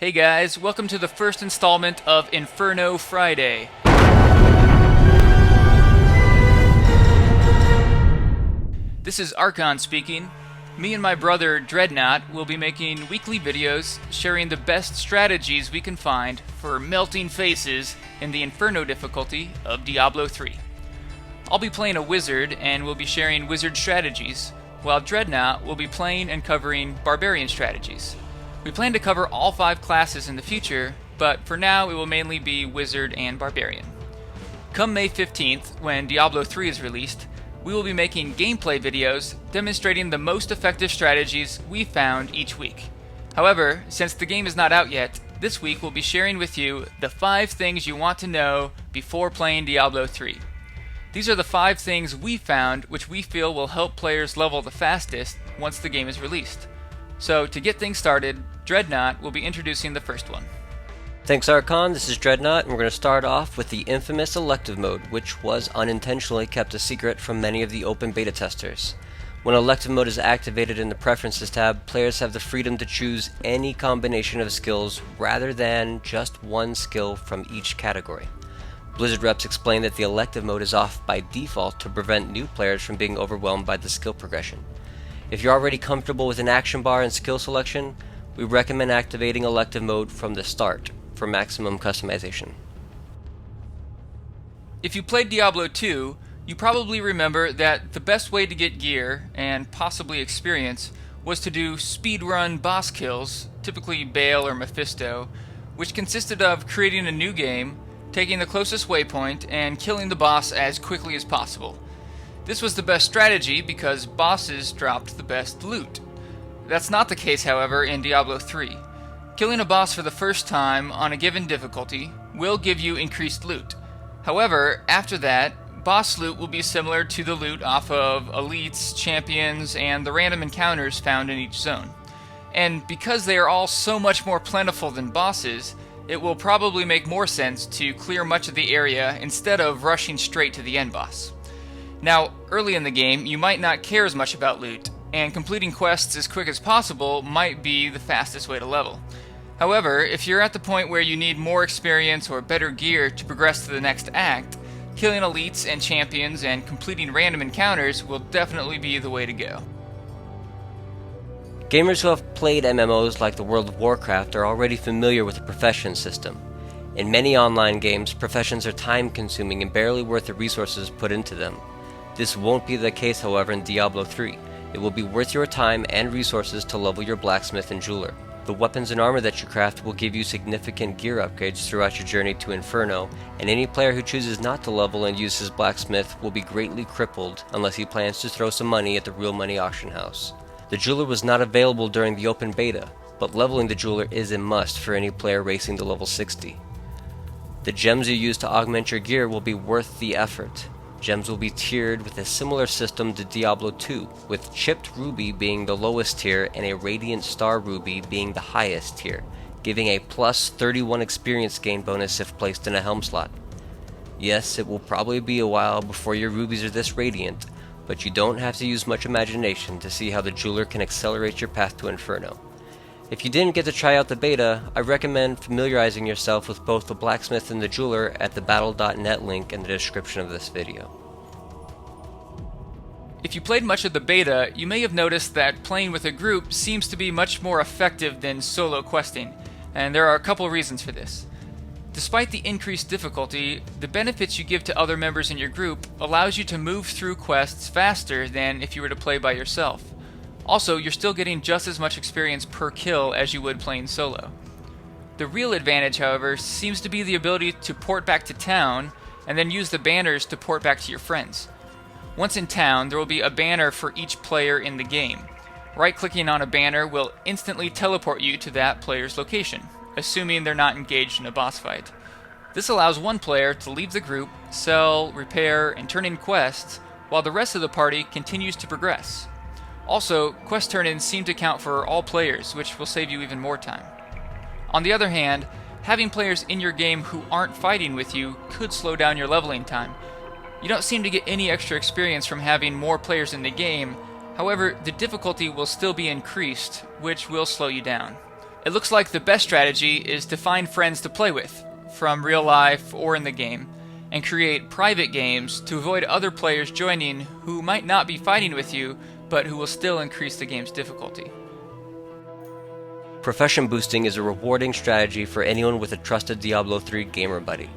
Hey guys, welcome to the first installment of Inferno Friday. This is Archon speaking. Me and my brother Dreadnought will be making weekly videos sharing the best strategies we can find for melting faces in the Inferno difficulty of Diablo 3. I'll be playing a wizard and will be sharing wizard strategies, while Dreadnought will be playing and covering barbarian strategies. We plan to cover all 5 classes in the future, but for now it will mainly be wizard and barbarian. Come May 15th, when Diablo 3 is released, we will be making gameplay videos demonstrating the most effective strategies we found each week. However, since the game is not out yet, this week we'll be sharing with you the 5 things you want to know before playing Diablo 3. These are the 5 things we found which we feel will help players level the fastest once the game is released. So to get things started, Dreadnought will be introducing the first one. Thanks Archon, this is Dreadnought, and we're going to start off with the infamous elective mode, which was unintentionally kept a secret from many of the open beta testers. When elective mode is activated in the Preferences tab, players have the freedom to choose any combination of skills rather than just one skill from each category. Blizzard reps explain that the elective mode is off by default to prevent new players from being overwhelmed by the skill progression. If you're already comfortable with an action bar and skill selection, we recommend activating elective mode from the start for maximum customization. If you played Diablo 2, you probably remember that the best way to get gear, and possibly experience, was to do speedrun boss kills, typically Baal or Mephisto, which consisted of creating a new game, taking the closest waypoint, and killing the boss as quickly as possible. This was the best strategy because bosses dropped the best loot. That's not the case, however, in Diablo 3. Killing a boss for the first time on a given difficulty will give you increased loot. However, after that, boss loot will be similar to the loot off of elites, champions, and the random encounters found in each zone. And because they are all so much more plentiful than bosses, it will probably make more sense to clear much of the area instead of rushing straight to the end boss. Now, early in the game, you might not care as much about loot, and completing quests as quick as possible might be the fastest way to level. However, if you're at the point where you need more experience or better gear to progress to the next act, killing elites and champions and completing random encounters will definitely be the way to go. Gamers who have played MMOs like the World of Warcraft are already familiar with the profession system. In many online games, professions are time-consuming and barely worth the resources put into them. This won't be the case, however, in Diablo 3. It will be worth your time and resources to level your blacksmith and jeweler. The weapons and armor that you craft will give you significant gear upgrades throughout your journey to Inferno, and any player who chooses not to level and use his blacksmith will be greatly crippled unless he plans to throw some money at the real money auction house. The jeweler was not available during the open beta, but leveling the jeweler is a must for any player racing to level 60. The gems you use to augment your gear will be worth the effort. Gems will be tiered with a similar system to Diablo 2, with Chipped Ruby being the lowest tier and a Radiant Star Ruby being the highest tier, giving a plus 31 experience gain bonus if placed in a helm slot. Yes, it will probably be a while before your rubies are this radiant, but you don't have to use much imagination to see how the jeweler can accelerate your path to Inferno. If you didn't get to try out the beta, I recommend familiarizing yourself with both the blacksmith and the jeweler at the battle.net link in the description of this video. If you played much of the beta, you may have noticed that playing with a group seems to be much more effective than solo questing, and there are a couple reasons for this. Despite the increased difficulty, the benefits you give to other members in your group allows you to move through quests faster than if you were to play by yourself. Also, you're still getting just as much experience per kill as you would playing solo. The real advantage, however, seems to be the ability to port back to town and then use the banners to port back to your friends. Once in town, there will be a banner for each player in the game. Right-clicking on a banner will instantly teleport you to that player's location, assuming they're not engaged in a boss fight. This allows one player to leave the group, sell, repair, and turn in quests, while the rest of the party continues to progress. Also, quest turn-ins seem to count for all players, which will save you even more time. On the other hand, having players in your game who aren't fighting with you could slow down your leveling time. You don't seem to get any extra experience from having more players in the game, however, the difficulty will still be increased, which will slow you down. It looks like the best strategy is to find friends to play with, from real life or in the game, and create private games to avoid other players joining who might not be fighting with you, but who will still increase the game's difficulty. Profession boosting is a rewarding strategy for anyone with a trusted Diablo 3 gamer buddy.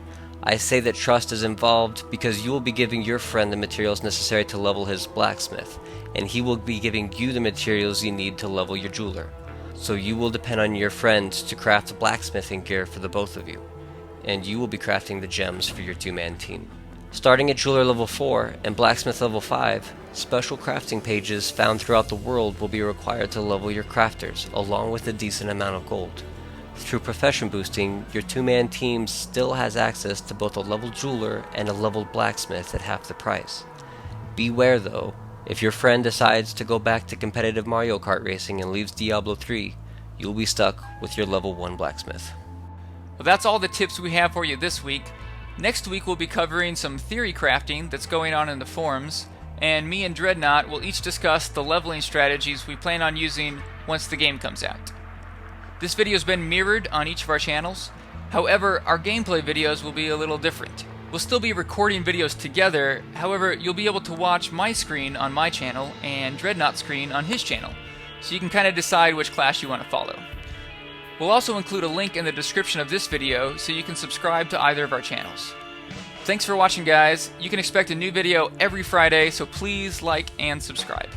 I say that trust is involved because you will be giving your friend the materials necessary to level his blacksmith, and he will be giving you the materials you need to level your jeweler. So you will depend on your friend to craft blacksmithing gear for the both of you, and you will be crafting the gems for your two-man team. Starting at jeweler level 4 and blacksmith level 5, special crafting pages found throughout the world will be required to level your crafters, along with a decent amount of gold. Through profession boosting, your two-man team still has access to both a leveled jeweler and a leveled blacksmith at half the price. Beware though, if your friend decides to go back to competitive Mario Kart racing and leaves Diablo 3, you'll be stuck with your level 1 blacksmith. Well, that's all the tips we have for you this week. Next week we'll be covering some theory crafting that's going on in the forums, and me and Dreadnought will each discuss the leveling strategies we plan on using once the game comes out. This video has been mirrored on each of our channels. However, our gameplay videos will be a little different. We'll still be recording videos together, however, you'll be able to watch my screen on my channel and Dreadnought's screen on his channel, so you can kind of decide which class you want to follow. We'll also include a link in the description of this video so you can subscribe to either of our channels. Thanks for watching, guys. You can expect a new video every Friday, so please like and subscribe.